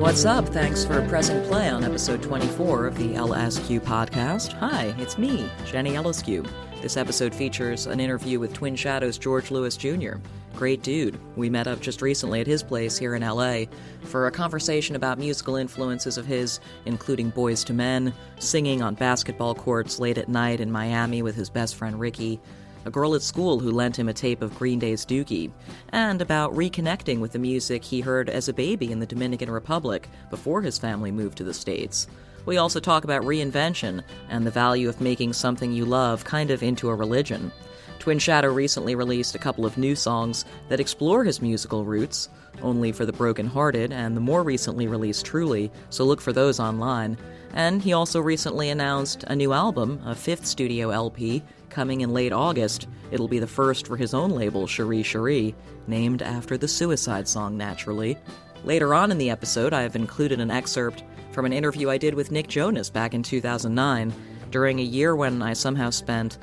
What's up? Thanks for pressing play on episode 24 of the LSQ podcast. Hi, it's me, Jenny LSQ. This episode features an interview with Twin Shadow's George Lewis Jr. Great dude. We met up just recently at his place here in LA for a conversation about musical influences of his, including Boyz II Men, singing on basketball courts late at night in Miami with his best friend Ricky, a girl at school who lent him a tape of Green Day's Dookie, and about reconnecting with the music he heard as a baby in the Dominican Republic before his family moved to the States. We also talk about reinvention and the value of making something you love kind of into a religion. Twin Shadow recently released a couple of new songs that explore his musical roots, Only for the Broken-Hearted and the more recently released Truly, so look for those online. And he also recently announced a new album, a fifth studio LP, coming in late August. It'll be the first for his own label, Cherie Cherie, named after the Suicide song, naturally. Later on in the episode, I have included an excerpt from an interview I did with Nick Jonas back in 2009, during a year when I somehow spent,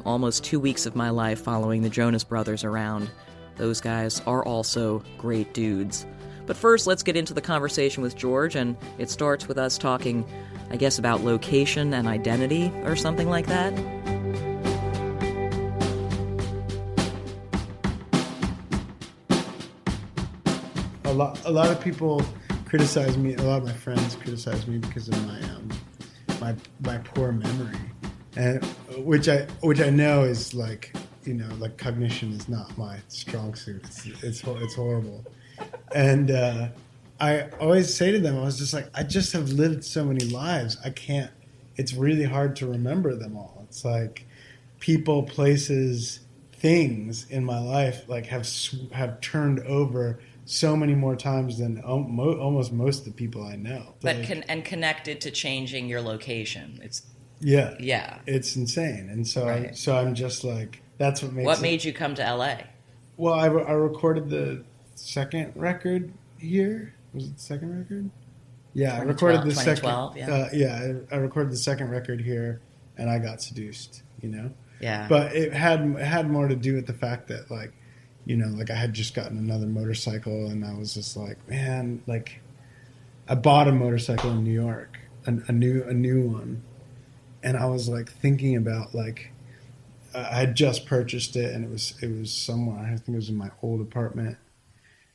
almost 2 weeks of my life following the Jonas Brothers around. Those guys are also great dudes. But first, let's get into the conversation with George, and it starts with us talking, I guess, about location and identity, or something like that. A lot of people criticize me. A lot of my friends criticize me because of my poor memory, and which I know is cognition is not my strong suit. It's horrible, and I always say to them, I was just like, I just have lived so many lives. I can't. It's really hard to remember them all. It's like people, places, things in my life have turned over so many more times than almost most of the people I know. But connected to changing your location. It's it's insane. And so right. I'm just like, that's what makes. What made you come to LA? Well, I recorded the second record here. Was it the second record? Yeah, I recorded the second. I recorded the second record here, and I got seduced. Yeah. But it had more to do with the fact that I had just gotten another motorcycle, and I was just like, man, I bought a motorcycle in New York, a new one, and I was thinking about I had just purchased it, and it was somewhere. I think it was in my old apartment.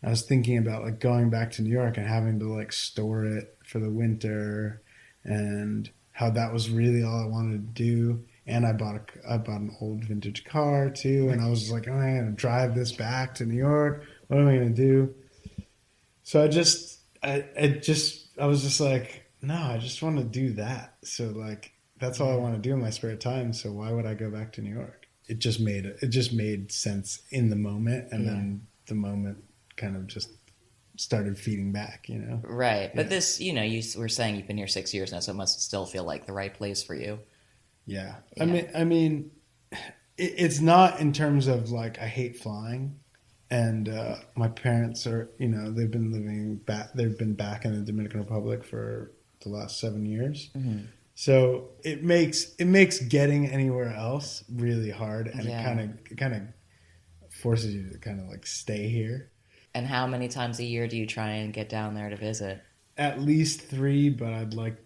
I was thinking about going back to New York and having to store it for the winter, and how that was really all I wanted to do. And I bought an old vintage car too, and I was like, oh, I'm gonna drive this back to New York. What am I gonna do? So I was just like, no, I just want to do that. So that's all I want to do in my spare time. So why would I go back to New York? It just made sense in the moment, and then the moment kind of just started feeding back, Right, but this, you were saying you've been here 6 years now, so it must still feel like the right place for you. Yeah. I mean, it's not in terms of I hate flying, and my parents are, they've been back in the Dominican Republic for the last 7 years. Mm-hmm. So it makes getting anywhere else really hard, and it kind of forces you to kind of stay here. And how many times a year do you try and get down there to visit? At least 3, but I'd love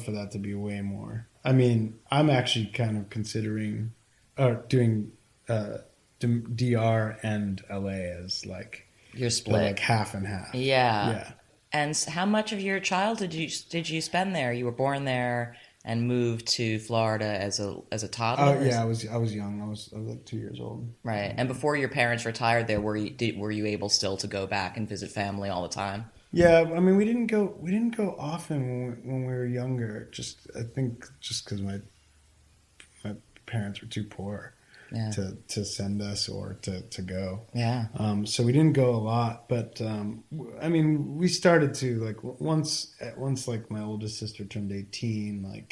for that to be way more. I mean, I'm actually kind of considering doing DR and LA as your split, half and half. Yeah. And how much of your childhood did you spend there? You were born there and moved to Florida as a toddler. Oh yeah, I was young. I was 2 years old. Right. And before your parents retired there, were you able still to go back and visit family all the time? Yeah, I mean, we didn't go often when we were younger. I think because my parents were too poor to send us or to go. Yeah. So we didn't go a lot, but I mean, we started to once my oldest sister turned 18,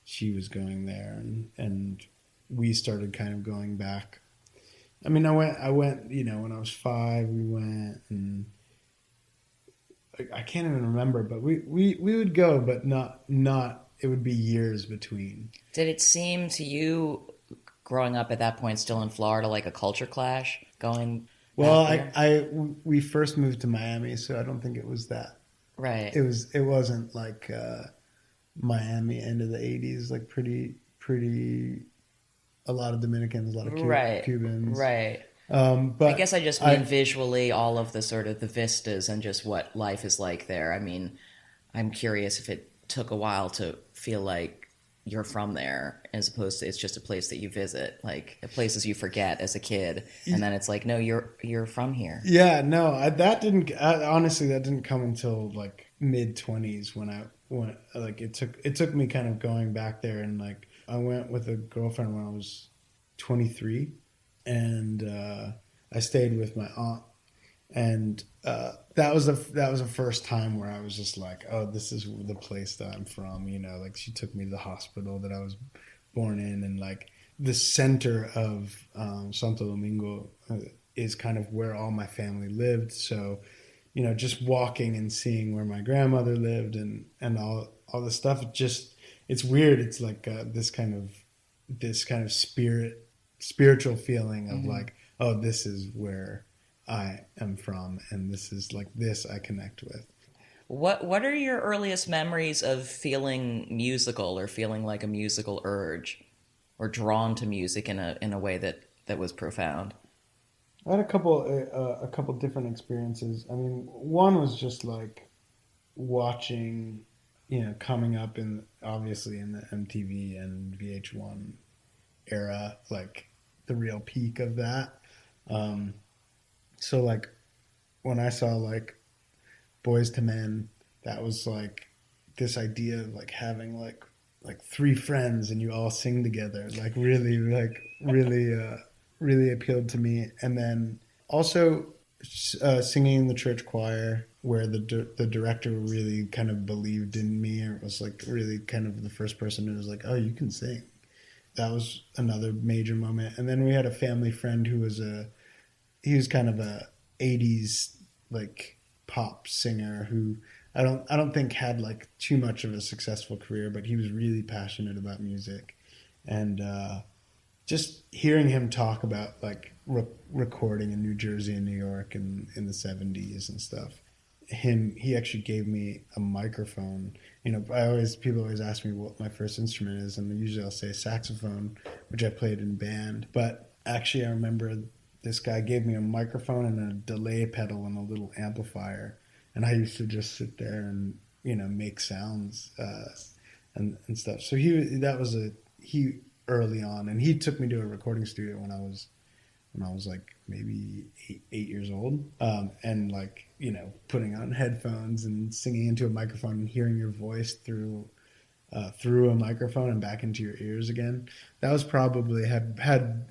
she was going there, and we started kind of going back. I mean, I went, when I was 5, we went, and I can't even remember, but we would go, but not. It would be years between. Did it seem to you, growing up at that point, still in Florida, like a culture clash? Well, there? we first moved to Miami, so I don't think it was that. Right. It wasn't like Miami end of the '80s, like pretty a lot of Dominicans, a lot of Right. Cubans. Right. I But guess I just mean visually all of the sort of the vistas and just what life is like there. I mean, I'm curious if it took a while to feel like you're from there as opposed to it's just a place that you visit, like places you forget as a kid, and then it's like, no, you're from here. Yeah, no, honestly that didn't come until like mid-20s when like it took me kind of going back there, and like I went with a girlfriend when I was 23, and I stayed with my aunt, and that was the first time where I was just like, oh, this is the place that I'm from, you know. Like she took me to the hospital that I was born in, and like the center of Santo Domingo is kind of where all my family lived. So, you know, just walking and seeing where my grandmother lived and all the stuff, just it's weird. It's like this kind of spiritual feeling of like, oh, this is where I am from, and this is like this I connect with. What are your earliest memories of feeling musical or feeling like a musical urge or drawn to music in a way that was profound? I had a couple different experiences. I mean, one was just like watching, you know, coming up in obviously in the MTV and VH1 era, like the real peak of that. Um, so like when I saw like Boyz II Men, that was like this idea of like having like three friends and you all sing together, really appealed to me. And then also singing in the church choir, where the director really kind of believed in me, or was like really kind of the first person who was like, oh, you can sing. That was another major moment. And then we had a family friend who was he was kind of a '80s like pop singer who I don't think had like too much of a successful career, but he was really passionate about music. And just hearing him talk about like recording in New Jersey and New York in the '70s and stuff. He actually gave me a microphone. You know, people always ask me what my first instrument is, and usually I'll say saxophone, which I played in band. But actually, I remember this guy gave me a microphone and a delay pedal and a little amplifier, and I used to just sit there and, you know, make sounds and stuff. So he early on, and he took me to a recording studio when I was like maybe 8 years old, and like, you know, putting on headphones and singing into a microphone and hearing your voice through a microphone and back into your ears again. That was probably had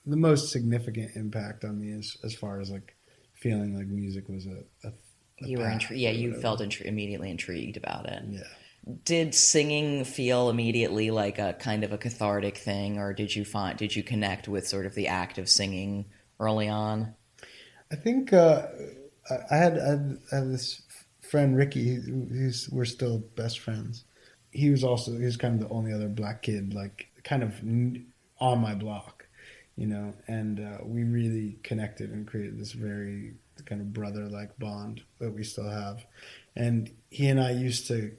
the most significant impact on me as far as like feeling like music was a You were path yeah, or you whatever. felt immediately intrigued about it. Yeah. Did singing feel immediately like a kind of a cathartic thing, or did you connect with sort of the act of singing early on? I think I had this friend Ricky, we're still best friends. He was kind of the only other black kid like kind of on my block, you know, and we really connected and created this very kind of brother like bond that we still have. And he and I used to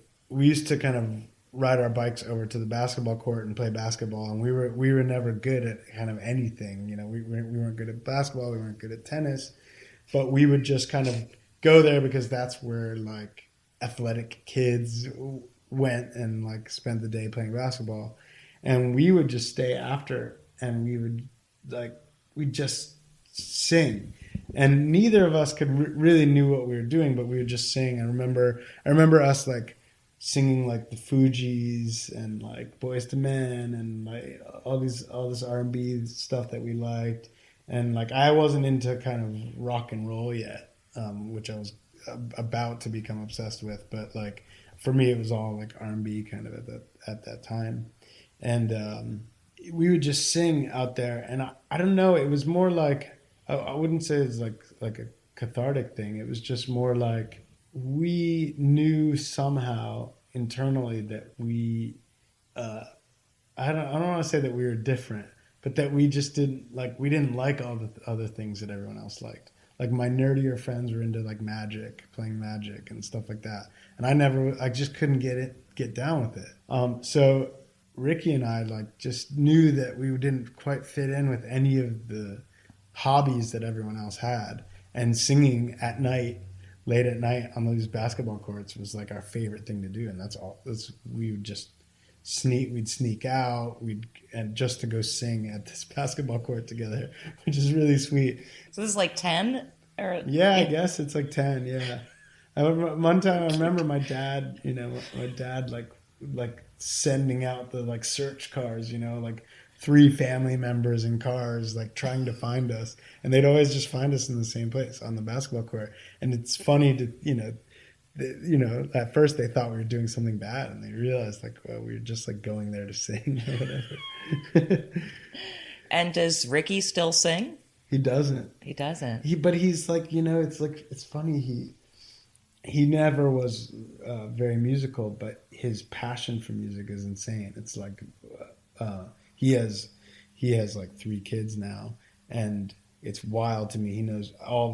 kind of ride our bikes over to the basketball court and play basketball, and we were never good at kind of anything, you know. We weren't good at basketball, we weren't good at tennis, but we would just kind of go there because that's where like athletic kids went and like spent the day playing basketball. And we would just stay after, and we would like we just sing, and neither of us could really knew what we were doing, but we would just sing. I remember us like singing like the Fugees and like Boyz II Men and like all this R&B stuff that we liked. And like I wasn't into kind of rock and roll yet, which I was about to become obsessed with. But like for me, it was all like R&B kind of at that time. And we would just sing out there, and I don't know. It was more like I wouldn't say it's like a cathartic thing. It was just more like we knew somehow internally that we I don't want to say that we were different, but that we just didn't like. We didn't like all the other things that everyone else liked. Like my nerdier friends were into like Magic, playing Magic and stuff like that, and I just couldn't get down with it. So Ricky and I like just knew that we didn't quite fit in with any of the hobbies that everyone else had, and singing at night, late at night on those basketball courts was like our favorite thing to do, and we would just we'd sneak out, and just to go sing at this basketball court together, which is really sweet. So this is like 10? Or Yeah, I guess it's like 10, yeah. One time I remember my dad, like sending out the like search cars, like 3 family members in cars, like trying to find us, and they'd always just find us in the same place on the basketball court. And it's funny to, at first they thought we were doing something bad, and they realized like, well, we were just like going there to sing or whatever. And does Ricky still sing? He doesn't. He doesn't. But he's like, it's funny. He never was very musical, but his passion for music is insane. It's like he has like 3 kids now, and it's wild to me. He knows all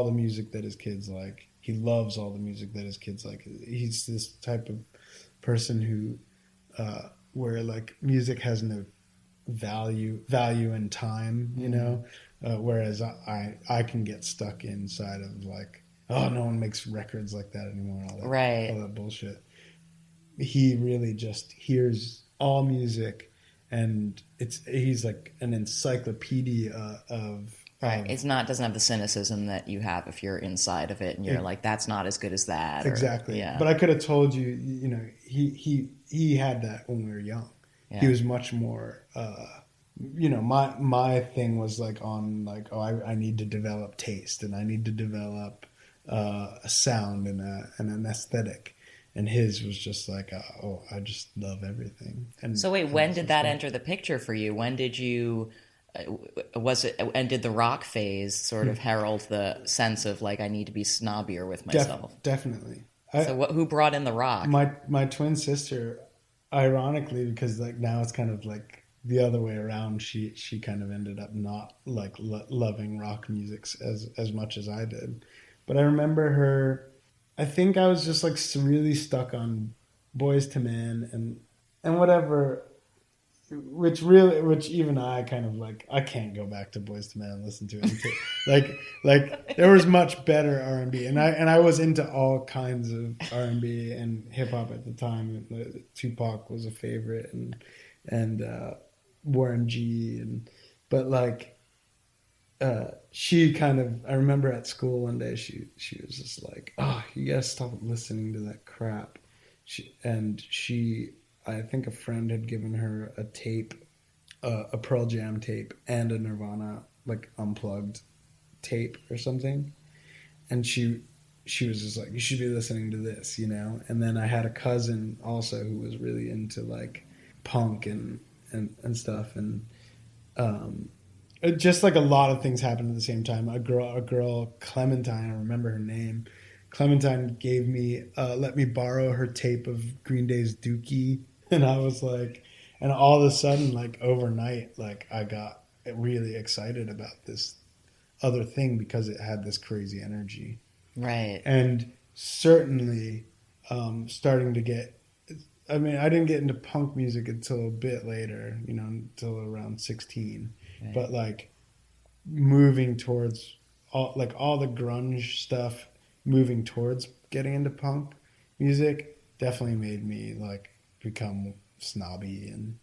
the music that his kids like. He loves all the music that his kids like. He's this type of person who where like music has no value in time, whereas I can get stuck inside of like, oh, no one makes records like that anymore, all that bullshit. He really just hears all music, and he's like an encyclopedia of right. It's doesn't have the cynicism that you have if you're inside of it and you're like, that's not as good as that. Exactly. Yeah. But I could have told you, he had that when we were young. Yeah. He was much more, my thing was like on like, oh, I need to develop taste, and I need to develop a sound and an aesthetic. And his was just like, oh, I just love everything. And so wait, when did that enter the picture for you? When did you, and did the rock phase sort of herald the sense of like, I need to be snobbier with myself? Definitely. Who brought in the rock? My twin sister, ironically, because like now it's kind of like the other way around. She kind of ended up not like loving rock music as much as I did. But I remember her, I think I was just like really stuck on Boyz II Men and whatever, which even I kind of like, I can't go back to Boyz II Men and listen to it. like there was much better R&B, and I was into all kinds of R&B and hip hop at the time. Tupac was a favorite, and Warren G, but like she kind of, I remember at school one day she was just like, oh, you gotta stop listening to that crap. I think a friend had given her a tape, a Pearl Jam tape and a Nirvana like unplugged tape or something, and she was just like, you should be listening to this, And then I had a cousin also who was really into like punk and stuff, and just like a lot of things happened at the same time. A girl, Clementine, I remember her name. Clementine gave me, let me borrow her tape of Green Day's Dookie. And I was like, and all of a sudden, like overnight, like I got really excited about this other thing because it had this crazy energy. Right. And certainly starting to get, I mean, I didn't get into punk music until a bit later, until around 16. Right. But like moving towards all the grunge stuff, moving towards getting into punk music definitely made me like become snobby, and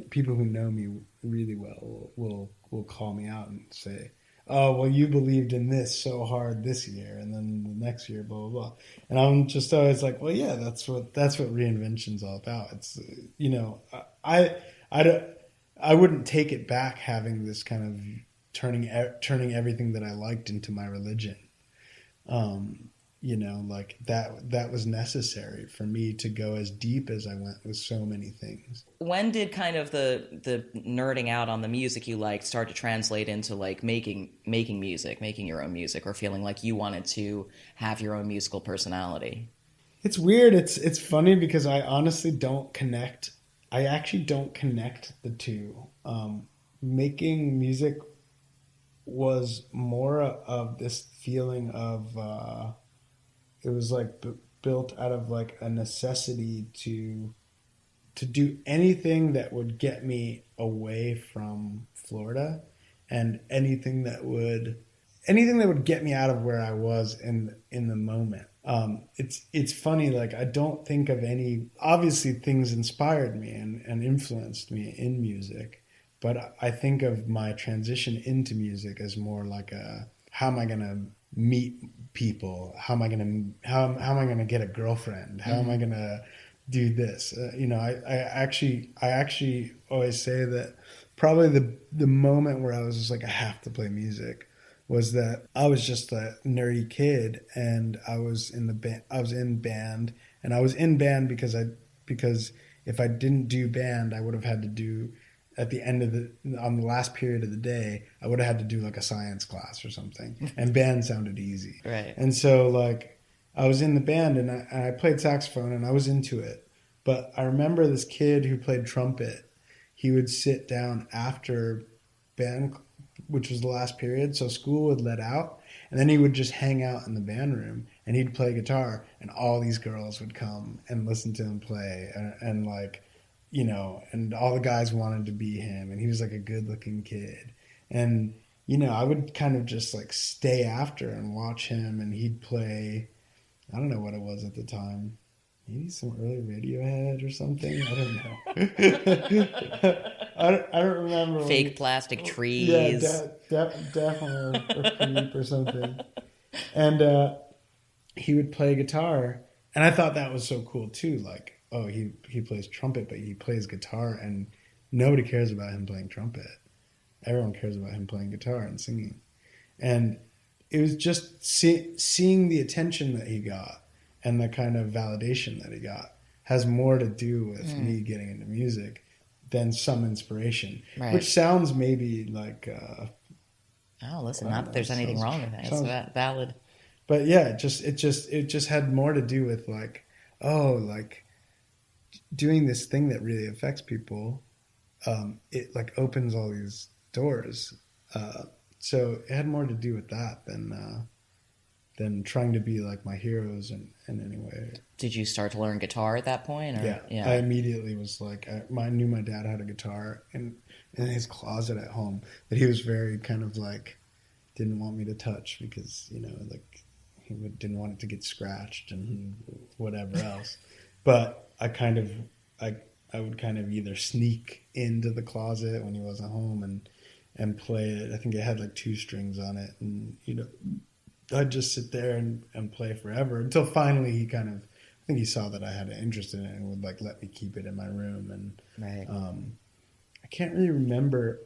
people who know me really well will call me out and say, oh, well, you believed in this so hard this year, and then the next year, blah, blah, blah. And I'm just always like, well, yeah, that's what reinvention's all about. It's, I wouldn't take it back having this kind of turning everything that I liked into my religion. Like that was necessary for me to go as deep as I went with so many things. When did kind of the nerding out on the music you liked start to translate into like making music, making your own music, or feeling like you wanted to have your own musical personality? It's weird. It's funny because I honestly don't connect. I actually don't connect the two. making music was more of this feeling of it was like built out of like a necessity to do anything that would get me away from Florida, and anything that would get me out of where I was in the moment. It's funny, like I don't think of any, obviously things inspired me and influenced me in music, but I think of my transition into music as more like how am I going to meet people? How am I going to get a girlfriend? How am I going to do this? I actually always say that probably the moment where I was just like, I have to play music was that I was just a nerdy kid, and I was in band, and I was in band because if I didn't do band, I would have had to do, at the end of on the last period of the day, I would have had to do like a science class or something, and band sounded easy. Right. And so like I was in the band, and I played saxophone, and I was into it. But I remember this kid who played trumpet, he would sit down after band, which was the last period, so school would let out, and then he would just hang out in the band room, and he'd play guitar, and all these girls would come and listen to him play, and like, and all the guys wanted to be him, and he was like a good-looking kid, and I would kind of just like stay after and watch him, and he'd play, I don't know what it was at the time, maybe some early Radiohead or something. I don't know. I don't remember. Fake plastic trees. Yeah, definitely a creep or something. And he would play guitar, and I thought that was so cool too. Like, oh, he plays trumpet, but he plays guitar, and nobody cares about him playing trumpet. Everyone cares about him playing guitar and singing. And it was just seeing the attention that he got and the kind of validation that he got has more to do with me getting into music than some inspiration, right. Which sounds maybe like listen, not that there's anything wrong with that. It's valid. But yeah, it just had more to do with like, oh, like doing this thing that really affects people. It like opens all these doors. So it had more to do with that than trying to be like my heroes in any way. Did you start to learn guitar at that point? Or? Yeah. I immediately was like, I knew my dad had a guitar in his closet at home that he was very kind of like, didn't want me to touch because, like he didn't want it to get scratched and whatever else. But I would kind of either sneak into the closet when he wasn't home and play it. I think it had like 2 strings on it, and I'd just sit there and play forever until finally he kind of, I think he saw that I had an interest in it and would like let me keep it in my room. And right. I can't really remember.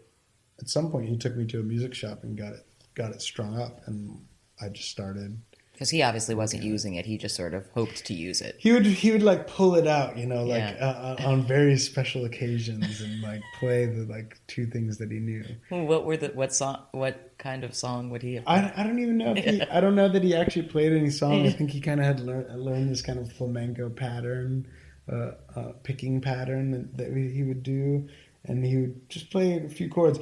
At some point, he took me to a music shop and got it strung up, and I just started. Because he obviously wasn't using it; he just sort of hoped to use it. He would like pull it out, on very special occasions, and like play the like 2 things that he knew. What kind of song would he have played? I don't even know if I don't know that he actually played any song. I think he kind of had learned this kind of flamenco pattern, picking pattern that he would do, and he would just play a few chords,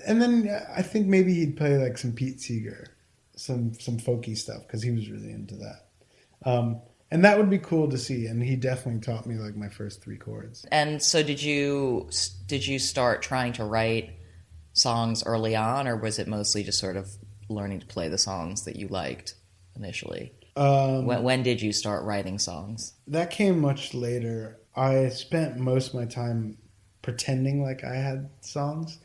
and then I think maybe he'd play like some Pete Seeger. Some folky stuff because he was really into that, and that would be cool to see. And he definitely taught me like my first 3 chords. And so, did you start trying to write songs early on, or was it mostly just sort of learning to play the songs that you liked initially? When did you start writing songs? That came much later. I spent most of my time pretending like I had songs.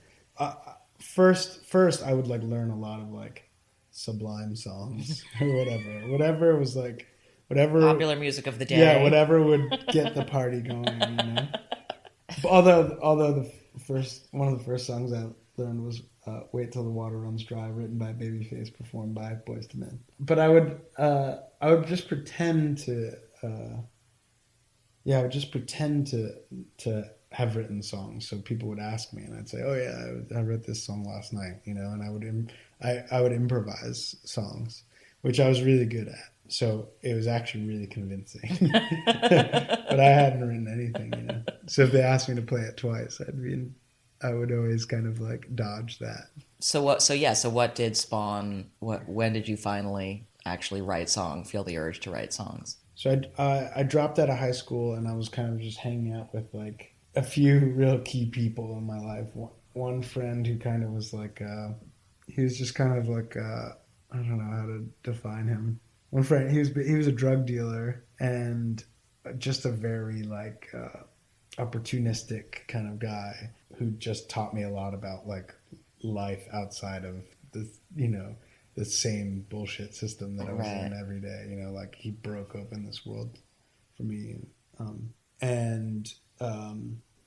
First, I would like learn a lot of like Sublime songs or whatever was like, whatever popular music of the day. Yeah, whatever would get the party going. Although one of the first songs I learned was "Wait Till the Water Runs Dry," written by Babyface, performed by Boyz II Men. But I would just pretend to have written songs. So people would ask me, and I'd say, "Oh yeah, I wrote this song last night," and I would improvise songs, which I was really good at. So it was actually really convincing. But I hadn't written anything, So if they asked me to play it twice, I would always kind of like dodge that. So what? So yeah. So what did spawn? What? When did you finally actually feel the urge to write songs? So I dropped out of high school and I was kind of just hanging out with like a few real key people in my life. One friend who kind of was like, he was just kind of like, I don't know how to define him. One friend, he was a drug dealer and just a very like opportunistic kind of guy who just taught me a lot about like life outside of the, you know, the same bullshit system that I was in every day. You know, like he broke open this world for me. And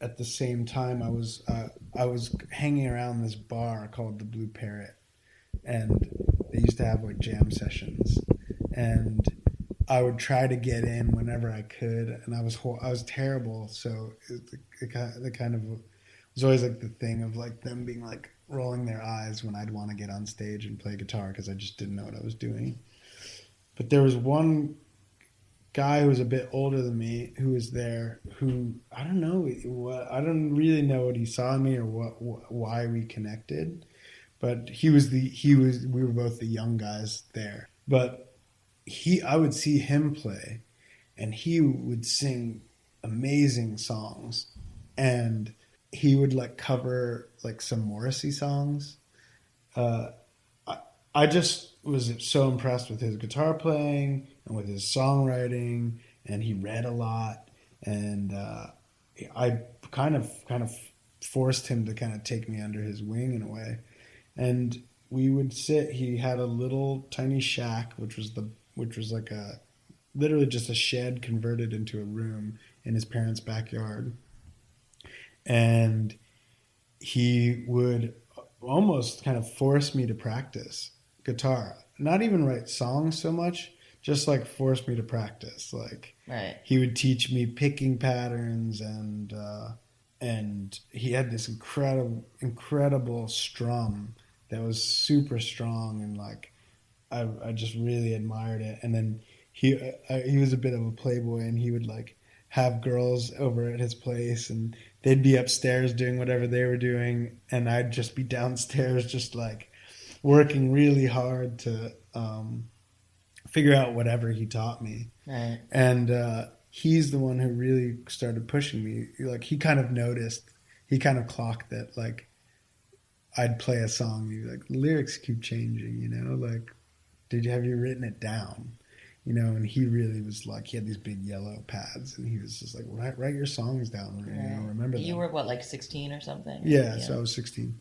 at the same time, I was hanging around this bar called the Blue Parrot, and they used to have like jam sessions, and I would try to get in whenever I could, and I was terrible. So it kind of was always like the thing of like them being like rolling their eyes when I'd want to get on stage and play guitar because I just didn't know what I was doing. But there was one guy who was a bit older than me who was there who I don't know what, I don't really know what he saw in me or why we connected, but we were both the young guys there. But I would see him play and he would sing amazing songs, and he would like cover like some Morrissey songs. Uh, I just was so impressed with his guitar playing and with his songwriting, and he read a lot, and I kind of forced him to kind of take me under his wing in a way, and we would sit. He had a little tiny shack, which was like a literally just a shed converted into a room in his parents' backyard, and he would almost kind of force me to practice guitar. Not even write songs so much, just like force me to practice. Like he would teach me picking patterns, and he had this incredible strum that was super strong, and like I just really admired it. And then he was a bit of a playboy, and he would like have girls over at his place, and they'd be upstairs doing whatever they were doing, and I'd just be downstairs just like working really hard to figure out whatever he taught me. Right. And he's the one who really started pushing me. Like he kind of noticed, he kind of clocked that like I'd play a song, and he'd be like, the lyrics keep changing, you know, like have you written it down? You know, and he really was like, he had these big yellow pads, and he was just like, write your songs down, you know, remember them. You were what, like 16 or something? Yeah, so I was 16.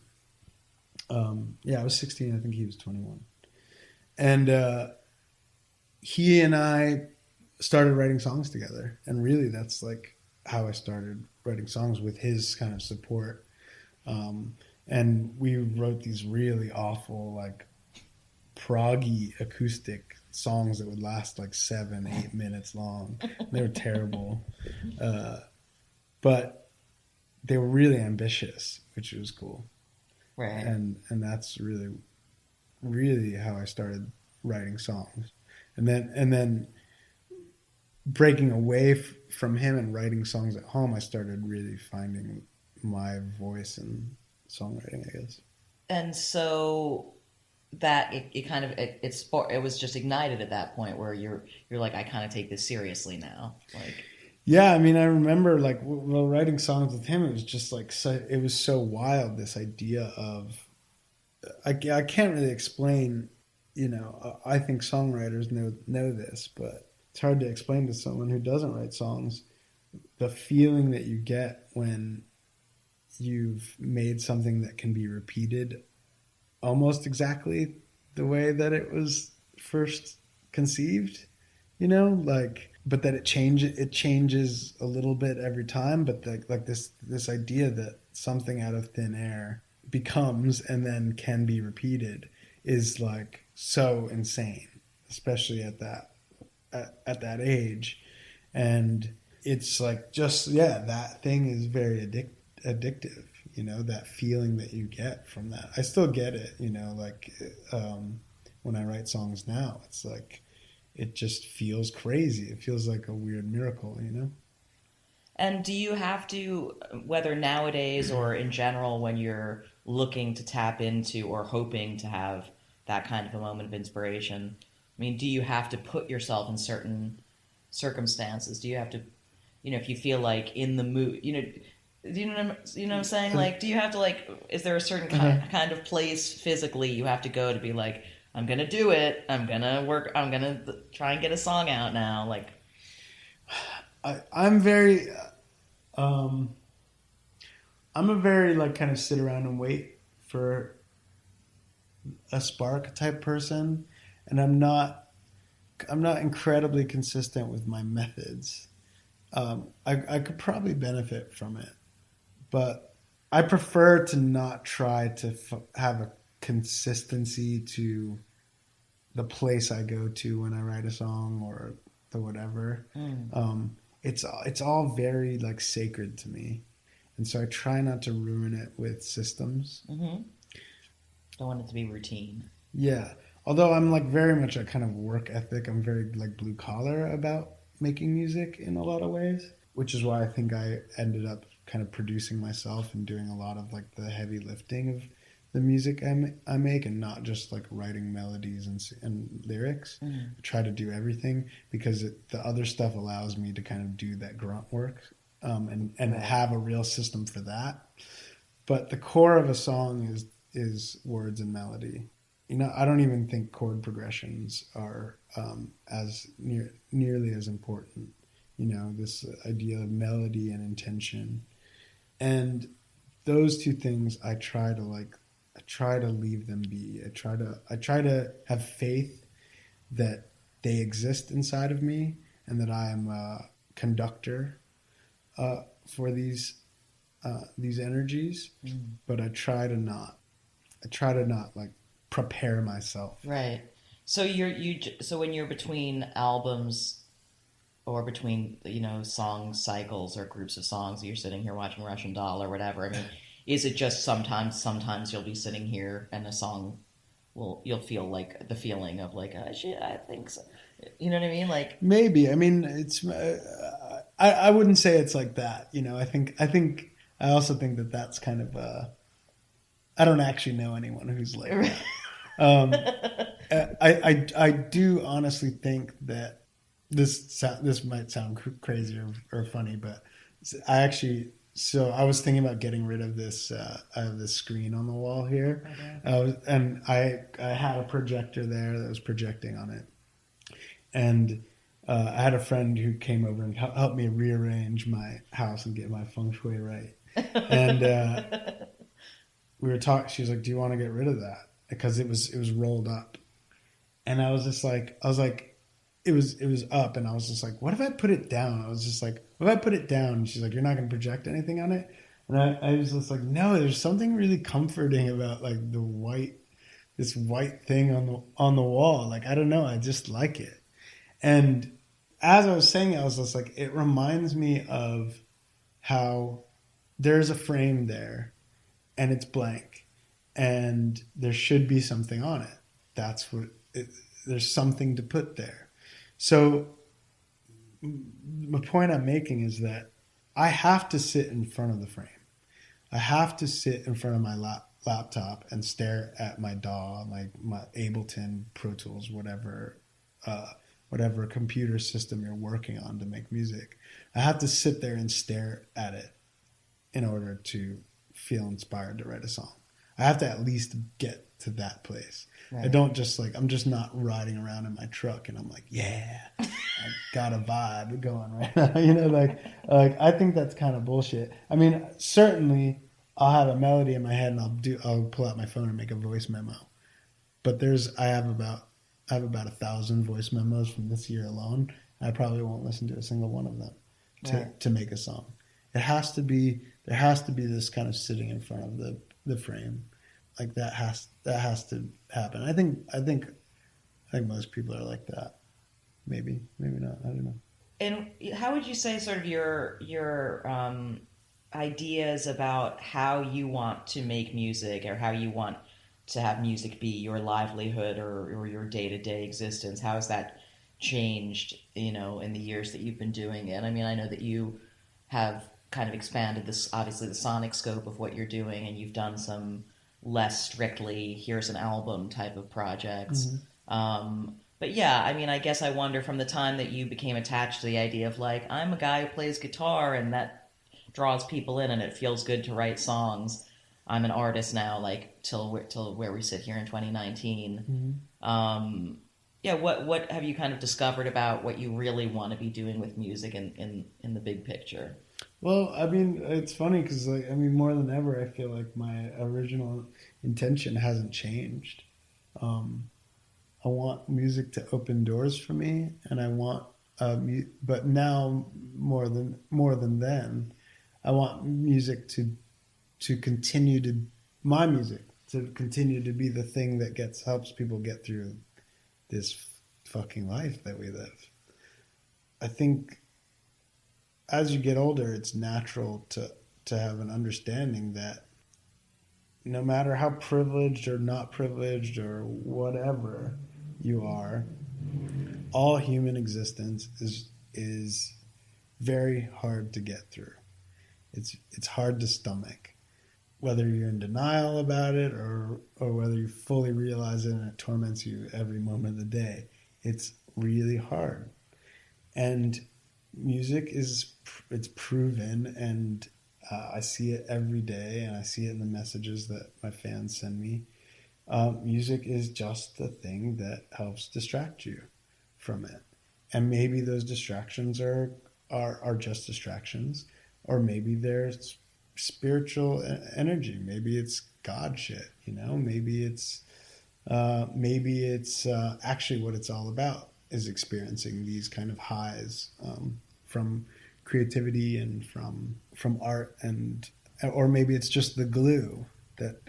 I was 16. I think he was 21. And he and I started writing songs together, and really that's like how I started writing songs, with his kind of support. And we wrote these really awful, like proggy acoustic songs that would last like 7-8 minutes long. They were terrible, but they were really ambitious, which was cool. Right. And that's really how I started writing songs, and then breaking away from him and writing songs at home, I started really finding my voice in songwriting, I guess. And so that it was just ignited at that point where you're like, I kind of take this seriously now. Like, yeah, I mean, I remember like while writing songs with him, it was just like it was so wild, this idea of I can't really explain, you know. I think songwriters know this, but it's hard to explain to someone who doesn't write songs the feeling that you get when you've made something that can be repeated almost exactly the way that it was first conceived, you know, like, but that it changes a little bit every time, but like this idea that something out of thin air becomes and then can be repeated is like so insane, especially at that age. And it's like, just, yeah, that thing is very addictive, you know, that feeling that you get from that. I still get it, you know, like when I write songs now, it's like it just feels crazy. It feels like a weird miracle, you know. And do you have to, whether nowadays or in general, when you're looking to tap into or hoping to have that kind of a moment of inspiration, I mean, do you have to put yourself in certain circumstances? Do you have to, if you feel like in the mood, do you know what I'm saying? Like, do you have to like, is there a certain kind of place physically you have to go to be like, I'm gonna do it. I'm gonna work. I'm gonna try and get a song out now. Like, I'm very, um, I'm a very like kind of sit around and wait for a spark type person, and I'm not incredibly consistent with my methods. I could probably benefit from it, but I prefer to not try to have a consistency to the place I go to when I write a song or the whatever. It's all very like sacred to me, and so I try not to ruin it with systems. Don't want it to be routine. Yeah, although I'm like very much a kind of work ethic. I'm very like blue collar about making music in a lot of ways, which is why I think I ended up kind of producing myself and doing a lot of like the heavy lifting of the music I make, and not just like writing melodies and lyrics. I try to do everything because the other stuff allows me to kind of do that grunt work, and have a real system for that. But the core of a song is words and melody. I don't even think chord progressions are as nearly as important. This idea of melody and intention, and those two things I try to leave them be. I try to have faith that they exist inside of me, and that I am a conductor for these energies. But I try to not like prepare myself. Right. So so when you're between albums or between song cycles or groups of songs, you're sitting here watching Russian Doll or whatever. I mean, is it just sometimes you'll be sitting here and a song you'll feel like the feeling of like, oh, shit, I think so. You know what I mean? Like, maybe. I mean, it's I wouldn't say it's like that. I also think that that's kind of I don't actually know anyone who's like that. I do honestly think that this might sound crazy or funny, but I was thinking about getting rid of this. I have this screen on the wall here, and I had a projector there that was projecting on it, and I had a friend who came over and helped me rearrange my house and get my feng shui right, and we were talking. She was like, "Do you want to get rid of that?" Because it was rolled up, and I was like, it was up, and I was just like, what if I put it down? I was just like, what if I put it down? And she's like, you're not going to project anything on it? And I was just like, no, there's something really comforting about like this white thing on the wall. Like, I don't know, I just like it. And as I was saying it, I was just like, it reminds me of how there's a frame there and it's blank and there should be something on it. There's something to put there. So the point I'm making is that I have to sit in front of the frame. I have to sit in front of my laptop and stare at my DAW, my Ableton, Pro Tools, whatever computer system you're working on to make music. I have to sit there and stare at it in order to feel inspired to write a song. I have to at least get to that place. Right. I don't just I'm just not riding around in my truck and I'm like, yeah, I got a vibe going right now. Like I think that's kind of bullshit. I mean, certainly I'll have a melody in my head and I'll pull out my phone and make a voice memo. But I have about 1,000 voice memos from this year alone. I probably won't listen to a single one of them to make a song. There has to be this kind of sitting in front of the frame. Like that has to happen. I think most people are like that. Maybe not. I don't know. And how would you say sort of your ideas about how you want to make music or how you want to have music be your livelihood or your day-to-day existence? How has that changed, in the years that you've been doing it? I mean, I know that you have kind of expanded this, obviously, the sonic scope of what you're doing, and you've done some less strictly, here's an album type of projects. But yeah, I mean, I guess I wonder from the time that you became attached to the idea of like, I'm a guy who plays guitar and that draws people in and it feels good to write songs. I'm an artist now, like till where we sit here in 2019. Yeah, what have you kind of discovered about what you really want to be doing with music in the big picture? Well, I mean, it's funny because, like, I mean, more than ever, I feel like my original intention hasn't changed. Um, I want music to open doors for me, and I want, but now more than then, I want music to continue to my music to continue to be the thing that helps people get through this fucking life that we live. I think as you get older, it's natural to have an understanding that no matter how privileged or not privileged or whatever you are, all human existence is very hard to get through. It's hard to stomach, whether you're in denial about it or whether you fully realize it and it torments you every moment of the day. It's really hard, and music it's proven, and I see it every day, and I see it in the messages that my fans send me. Music is just the thing that helps distract you from it, and maybe those distractions are just distractions, or maybe they're spiritual energy. Maybe it's God shit, you know. Maybe it's actually what it's all about is experiencing these kind of highs from creativity and from art, and or maybe it's just the glue that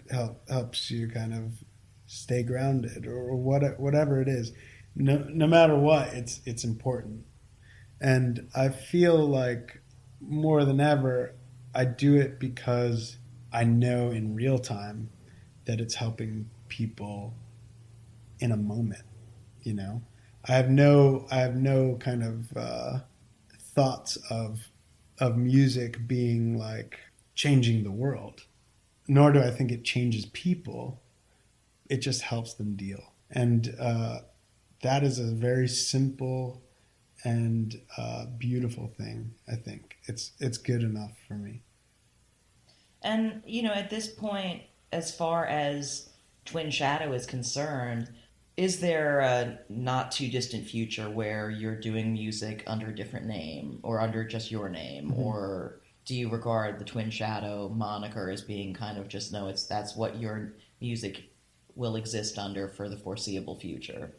helps you kind of stay grounded, or whatever it is. No matter what, it's important, and I feel like more than ever I do it because I know in real time that it's helping people in a moment. You know, I have no kind of thoughts of music being like changing the world, nor do I think it changes people. It just helps them deal, and that is a very simple and beautiful thing. I think it's good enough for me. And, you know, at this point, as far as Twin Shadow is concerned, is there a not too distant future where you're doing music under a different name or under just your name? Mm-hmm. Or do you regard the Twin Shadow moniker as being kind of just, no, that's what your music will exist under for the foreseeable future?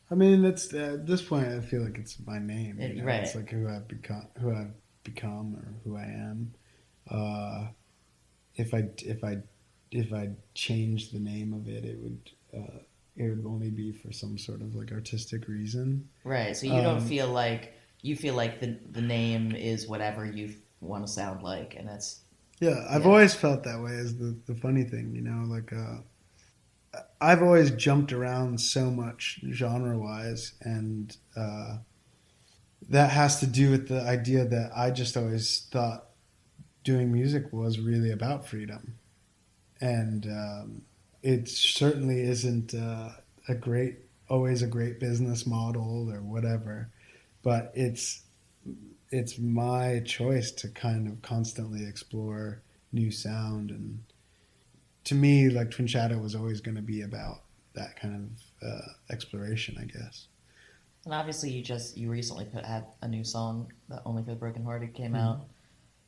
I mean, that's at this point, I feel like it's my name. You know? Right. It's like who I've become, or who I am. If I changed the name of it, it would only be for some sort of like artistic reason. Right. So you don't feel like the name is whatever you want to sound like, and that's I've always felt that way. Is the funny thing, you know, like I've always jumped around so much genre wise, and that has to do with the idea that I just always thought doing music was really about freedom, and it certainly isn't always a great business model or whatever, but it's my choice to kind of constantly explore new sound, and to me, like, Twin Shadow was always going to be about that kind of exploration, I guess. And obviously, you recently had a new song that Only for the Brokenhearted came out.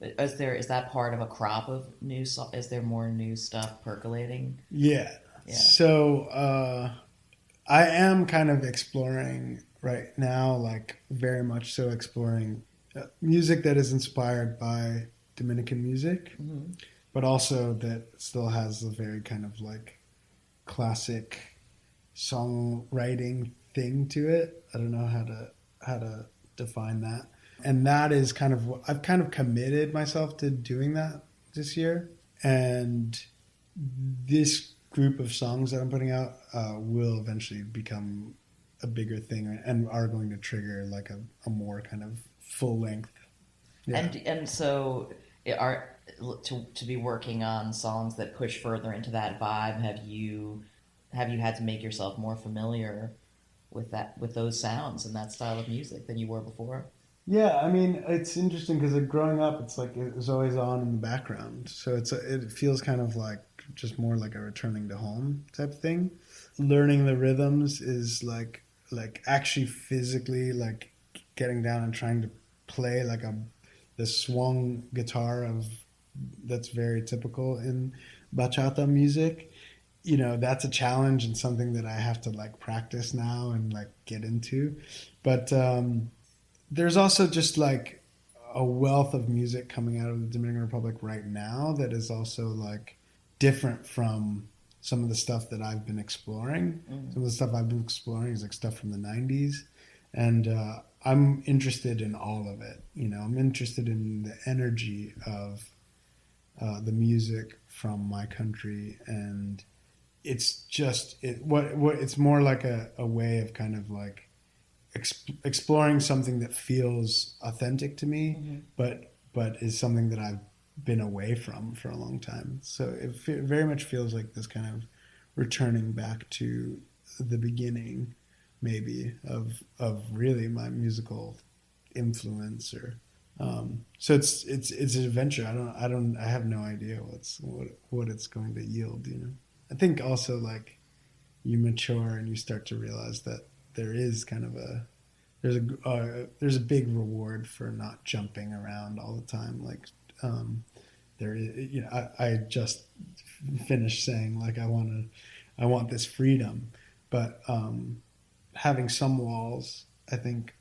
Is that part of a crop of new? Is there more new stuff percolating? Yeah. So I am kind of exploring right now, like very much so exploring music that is inspired by Dominican music, but also that still has a very kind of like classic songwriting thing to it. I don't know how to define that. And that is kind of what I've kind of committed myself to doing that this year. And this group of songs that I'm putting out will eventually become a bigger thing and are going to trigger like a more kind of full length Yeah. And so are to be working on songs that push further into that vibe. Have you had to make yourself more familiar with those sounds and that style of music than you were before? Yeah, I mean, it's interesting because growing up, it's like it was always on in the background. So it feels kind of like just more like a returning to home type thing. Learning the rhythms is like actually physically like getting down and trying to play like the swung guitar of that's very typical in bachata music. You know, that's a challenge and something that I have to like practice now and like get into. But there's also just like a wealth of music coming out of the Dominican Republic right now that is also like different from some of the stuff that I've been exploring. Mm. Some of the stuff I've been exploring is like stuff from the 90s. And I'm interested in all of it. You know, I'm interested in the energy of the music from my country. And it's just, what it's more like a way of kind of like exploring something that feels authentic to me, Mm-hmm. but is something that I've been away from for a long time. So it very much feels like this kind of returning back to the beginning, maybe of really my musical influence. Or so it's an adventure. I have no idea what it's going to yield. You know, I think also like you mature and you start to realize that there is kind of there's a big reward for not jumping around all the time. Like there is, you know, I just finished saying like I want this freedom, but having some walls I think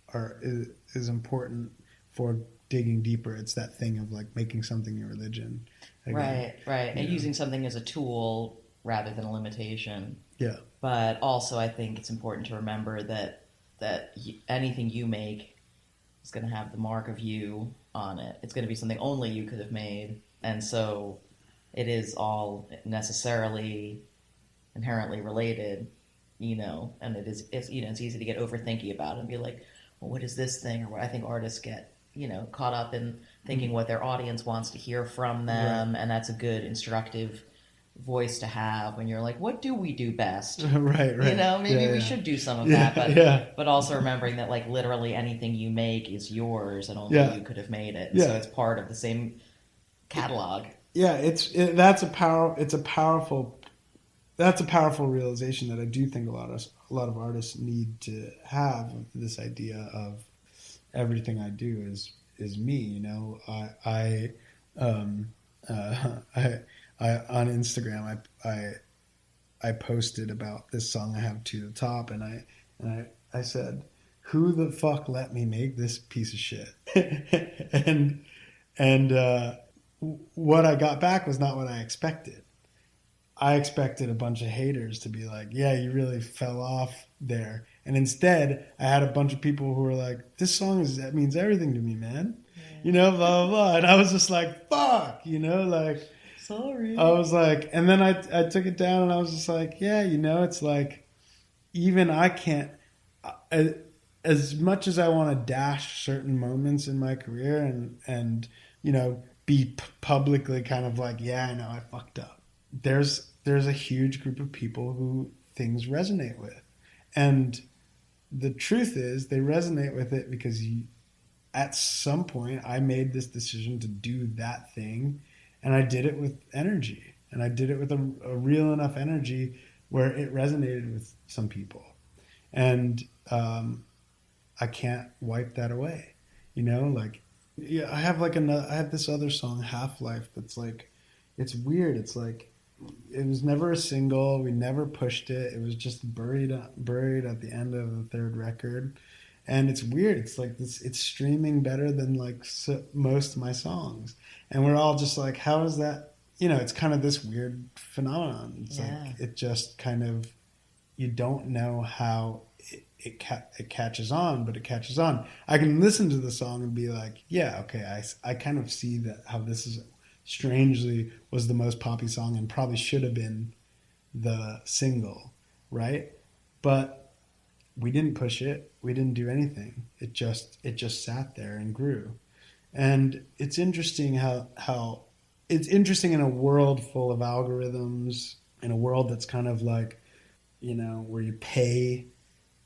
is important for digging deeper. It's that thing of like making something your religion. Again. Right. And Yeah. using something as a tool rather than a limitation. Yeah. But also, I think it's important to remember that anything you make is going to have the mark of you on it. It's going to be something only you could have made, and so it is all necessarily inherently related, you know. And it's you know it's easy to get overthinky about it and be like, well, what is this thing? Or what I think artists get caught up in thinking what their audience wants to hear from them, Right. and that's a good instructive voice to have when you're like, what do we do best? Right. You know, maybe Yeah, we yeah. should do some of Yeah, that, yeah. but also remembering that like literally anything you make is yours and only Yeah. you could have made it. And so Yeah. it's part of the same catalog. Yeah, that's a powerful realization that I do think a lot of artists need to have. This idea of everything I do is me. You know, um, I on Instagram I posted about this song I have to the top, and I said, "Who the fuck let me make this piece of shit?" and what I got back was not what I expected. I expected a bunch of haters to be like, "Yeah, you really fell off there," and instead, I had a bunch of people who were like, "This song that means everything to me, man." Yeah. You know, blah blah blah, and I was just like, "Fuck," you know, like. Sorry. I was like, and then I took it down and I was just like, yeah, you know, it's like, even I can't, as much as I want to dash certain moments in my career and you know, be publicly kind of like, yeah, I know I fucked up. There's a huge group of people who things resonate with. And the truth is they resonate with it because at some point I made this decision to do that thing, and I did it with energy, and I did it with a real enough energy where it resonated with some people, and I can't wipe that away. You know, like yeah, I have this other song, Half Life, that's like it's weird. It's like it was never a single. We never pushed it. It was just buried at the end of the third record, and it's weird. It's like this. It's streaming better than like most of my songs, and we're all just like, how is that? You know, it's kind of this weird phenomenon. It's Yeah. like it just kind of you don't know how it catches on, but it catches on. I can listen to the song and be like, yeah, okay, I kind of see that how this is strangely was the most poppy song and probably should have been the single, right? But we didn't push it. We didn't do anything. It just sat there and grew. And it's interesting how it's interesting in a world full of algorithms, in a world that's kind of like, you know, where you pay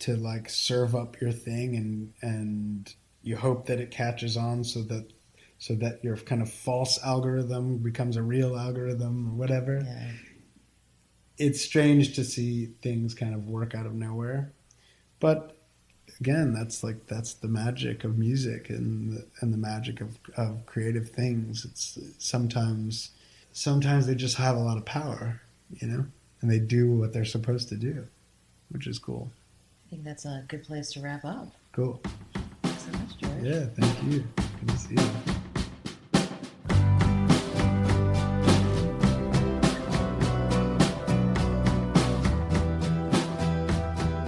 to like serve up your thing and you hope that it catches on so that your kind of false algorithm becomes a real algorithm or whatever. Yeah. It's strange to see things kind of work out of nowhere. But again, that's the magic of music and the magic of creative things. It's sometimes they just have a lot of power, you know, and they do what they're supposed to do, which is cool. I think that's a good place to wrap up. Cool. Thanks so much, George. Yeah, thank you. Good to see you.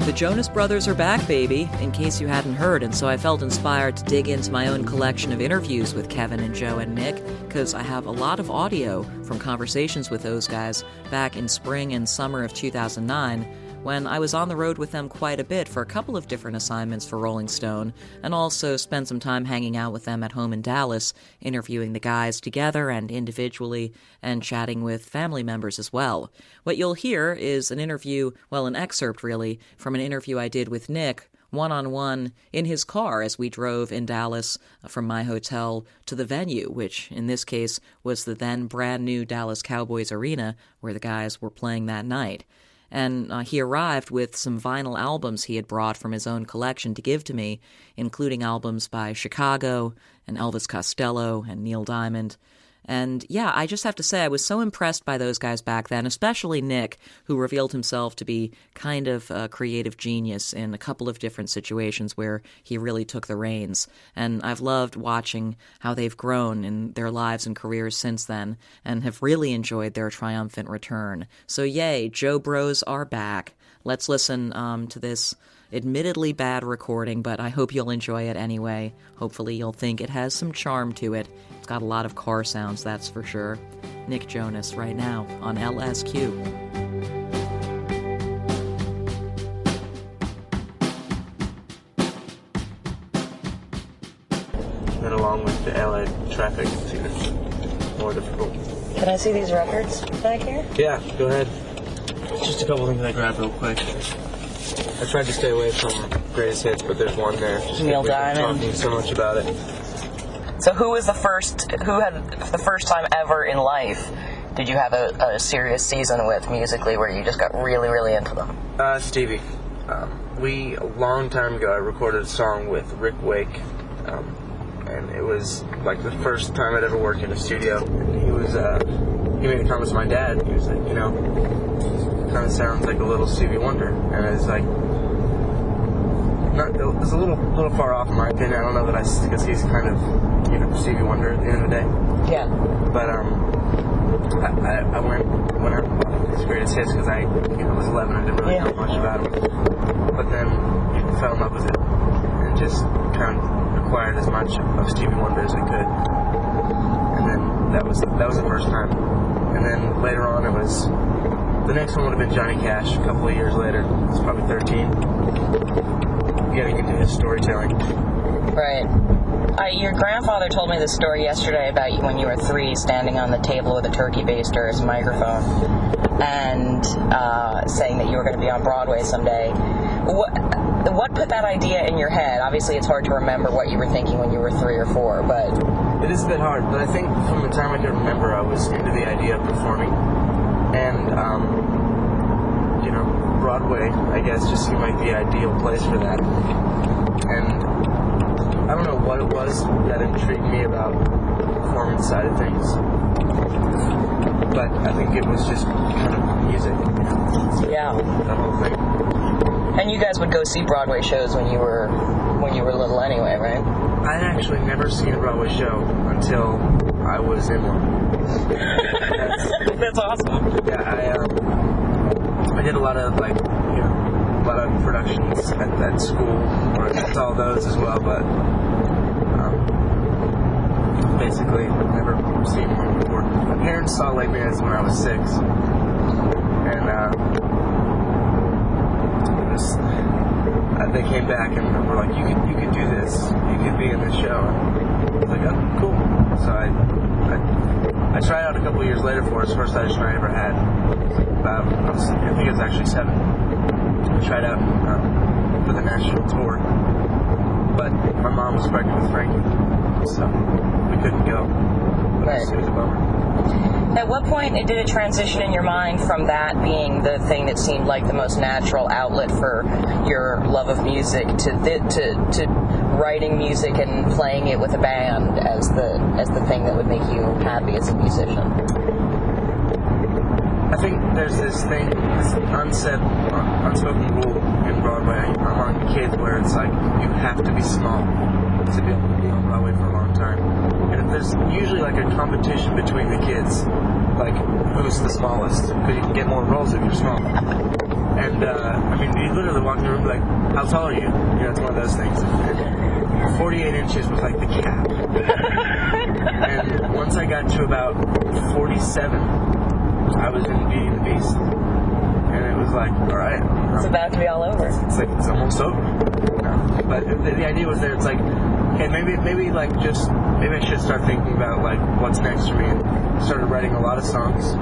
The Jonas Brothers are back, baby, in case you hadn't heard, and so I felt inspired to dig into my own collection of interviews with Kevin and Joe and Nick, because I have a lot of audio from conversations with those guys back in spring and summer of 2009, when I was on the road with them quite a bit for a couple of different assignments for Rolling Stone, and also spent some time hanging out with them at home in Dallas, interviewing the guys together and individually, and chatting with family members as well. What you'll hear is an interview, well, an excerpt really, from an interview I did with Nick, one-on-one in his car as we drove in Dallas from my hotel to the venue, which in this case was the then brand new Dallas Cowboys Arena where the guys were playing that night. And he arrived with some vinyl albums he had brought from his own collection to give to me, including albums by Chicago and Elvis Costello and Neil Diamond. And yeah, I just have to say I was so impressed by those guys back then, especially Nick, who revealed himself to be kind of a creative genius in a couple of different situations where he really took the reins. And I've loved watching how they've grown in their lives and careers since then, and have really enjoyed their triumphant return. So yay, Joe Bros are back. Let's listen to this admittedly bad recording, but I hope you'll enjoy it anyway. Hopefully you'll think it has some charm to it. It's got a lot of car sounds, that's for sure. Nick Jonas right now on LSQ. And along with the LA traffic, it's more difficult. Can I see these records back here? Yeah, go ahead. Just a couple things I grabbed real quick. I tried to stay away from greatest hits, but there's one there. Neil Diamond. Talking so much about it. So who had the first time ever in life did you have a serious season with musically where you just got really, really into them? Stevie. A long time ago, I recorded a song with Rick Wake, and it was like the first time I'd ever worked in a studio. And he made a comment to my dad. He was like, you know, kind of sounds like a little Stevie Wonder, and it's like, it was a little far off in my opinion. I don't know that because he's kind of, you know, Stevie Wonder at the end of the day. Yeah. But I went out and bought his greatest hits because I was 11. I didn't really know much about him. But then fell in love with it and just kind of acquired as much of Stevie Wonder as I could. And then that was the first time. And then later on, the next one would have been Johnny Cash. A couple of years later, I was probably 13. Getting into his storytelling. Right. Your grandfather told me this story yesterday about you when you were 3, standing on the table with a turkey baster as a microphone, and saying that you were going to be on Broadway someday. What put that idea in your head? Obviously, it's hard to remember what you were thinking when you were 3 or 4, but... It is a bit hard, but I think from the time I can remember, I was into the idea of performing. And, Broadway, I guess, just seemed like the ideal place for that. And I don't know what it was that intrigued me about the performance side of things, but I think it was just kind of music. Yeah. That whole thing. And you guys would go see Broadway shows when you were little anyway, right? I'd actually never seen a Broadway show until I was in one. That's awesome. Yeah, I did a lot of productions at school, or I saw those as well, but basically never seen one before. My parents saw Les Mis when I was 6, and they came back and were like, "You could do this. You could be in this show." And I was like, oh, cool. So I tried out a couple of years later for his first audition I ever had. I think it was actually 7. I tried out for the national tour, but my mom was pregnant with Frankie, so we couldn't go. Right. It was a bummer. At what point did it transition in your mind from that being the thing that seemed like the most natural outlet for your love of music to writing music and playing it with a band as the thing that would make you happy as a musician? I think there's this thing, this unspoken rule in Broadway among kids where it's like you have to be small to be able to be on Broadway for a long time. And if there's usually like a competition between the kids, like who's the smallest, because you can get more roles if you're small. And I mean, you literally walk in the room like, how tall are you? You know, it's one of those things. 48 inches was like the cap. And once I got to about 47, I was in Beauty and the Beast. And it was like, all right. It's about to be all over. It's like, it's almost over. But the idea was there, it's like, okay, maybe I should start thinking about like what's next for me. And started writing a lot of songs.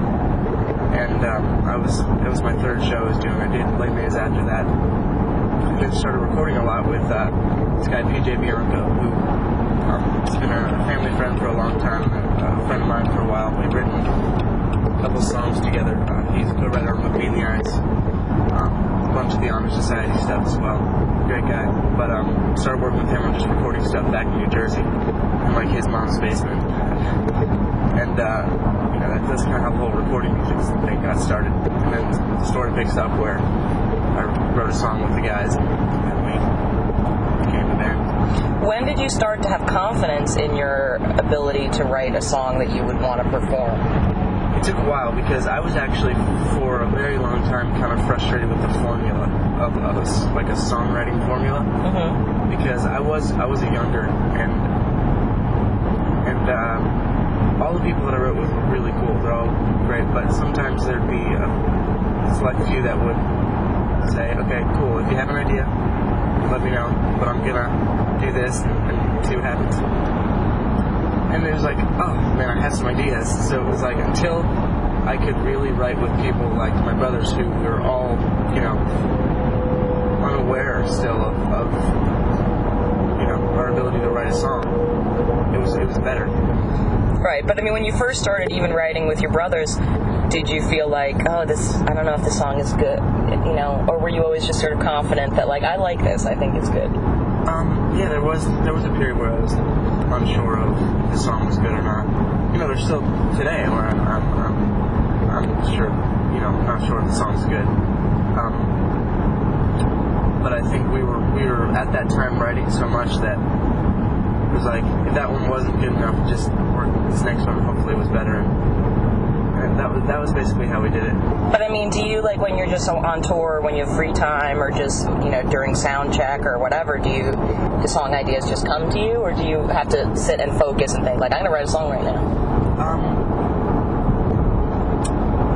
And it was my 3rd show I was doing. I did Les Mis after that. And then started recording a lot with this guy PJ Bianco, who has been a family friend for a long time, a friend of mine for a while. We've written a couple songs together. He's a co-writer on Between the Eyes, a bunch of the Honor Society stuff as well. Great guy. But started working with him on just recording stuff back in New Jersey, in like his mom's basement. And that's kind of how the whole recording music thing got started. And then the story picks up where I wrote a song with the guys and we became the band. When did you start to have confidence in your ability to write a song that you would want to perform? It took a while because I was actually for a very long time kind of frustrated with the formula of a songwriting formula. Mm-hmm. Because I was a younger and all the people that I wrote with were really cool. They're all great, but sometimes there'd be a select few that would say, okay, cool, if you have an idea, let me know, but I'm gonna do this and see what happens. And it was like, oh man, I have some ideas. So it was like, until I could really write with people like my brothers who were all, unaware still of our ability to write a song, it was better. Right, but I mean, when you first started even writing with your brothers, did you feel like, I don't know if the song is good, or were you always just sort of confident that like, I like this, I think it's good? Yeah, there was a period where I was unsure of if the song was good or not. There's still today where I'm sure, not sure if the song's good. But I think we were at that time writing so much that it was like, if that one wasn't good enough, just work this next one hopefully was better. And that was basically how we did it. But I mean, do you, like, when you're just on tour, when you have free time, or just, during sound check or whatever, do song ideas just come to you, or do you have to sit and focus and think, like, I'm going to write a song right now?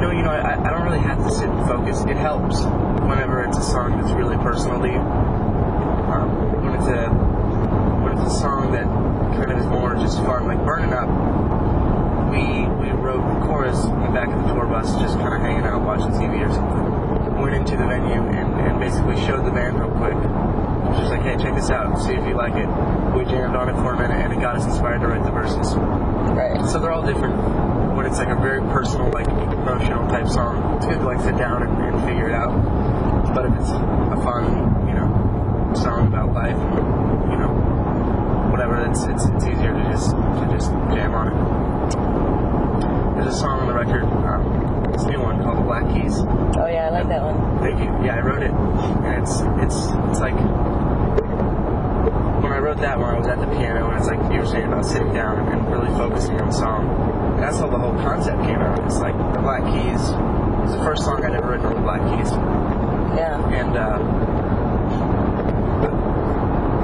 No, I don't really have to sit and focus. It helps whenever it's a song that's really personal to you. When it's a song that kind of is more just fun, like Burning Up, we wrote the chorus in the back of the tour bus, just kind of hanging out, watching TV or something. Went into the venue and basically showed the band real quick. It was just like, hey, check this out, see if you like it. We jammed on it for a minute, and it got us inspired to write the verses. Right. So they're all different. When it's like a very personal, like emotional type song, it's good to like sit down and figure it out. But if it's a fun, song about life, whatever, it's easier to just jam on it. There's a song on the record, this new one called Black Keys. Oh yeah, I like that one. Thank you. Yeah, I wrote it, and it's like, when I wrote that one, I was at the piano, and it's like you were saying about sitting down and really focusing on the song. And that's how the whole concept came out. It's like the Black Keys. It was the first song I'd ever written on the Black Keys. Yeah. And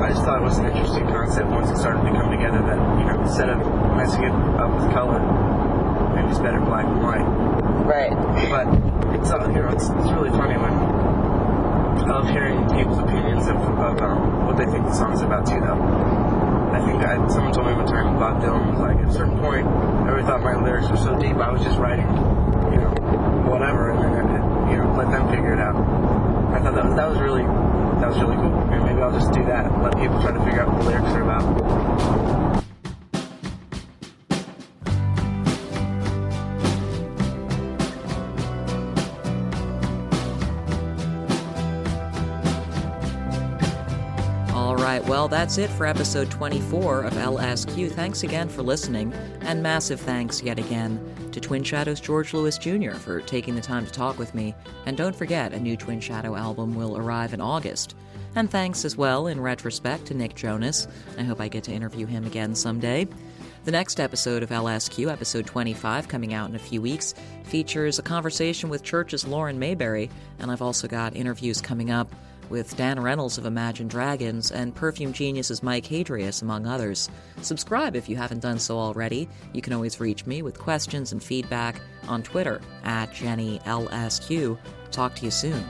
I just thought it was an interesting concept once it started to come together that, instead of messing it up with color, maybe it's better black and white. Right. But it's really funny when I love hearing people's opinions of what they think the song's about too, though. someone told me one time about Dylan was like, at a certain point, I really thought my lyrics were so deep, I was just writing, whatever, and then let them figure it out. I thought that was really cool. And maybe I'll just do that, let people try to figure out what the lyrics are about. Well, that's it for episode 24 of LSQ. Thanks again for listening, and massive thanks yet again to Twin Shadow's George Lewis Jr. for taking the time to talk with me. And don't forget, a new Twin Shadow album will arrive in August. And thanks as well, in retrospect, to Nick Jonas. I hope I get to interview him again someday. The next episode of LSQ, episode 25, coming out in a few weeks, features a conversation with Church's Lauren Mayberry, and I've also got interviews coming up with Dan Reynolds of Imagine Dragons and Perfume Genius's Mike Hadrius, among others. Subscribe if you haven't done so already. You can always reach me with questions and feedback on Twitter @JennyLSQ. Talk to you soon.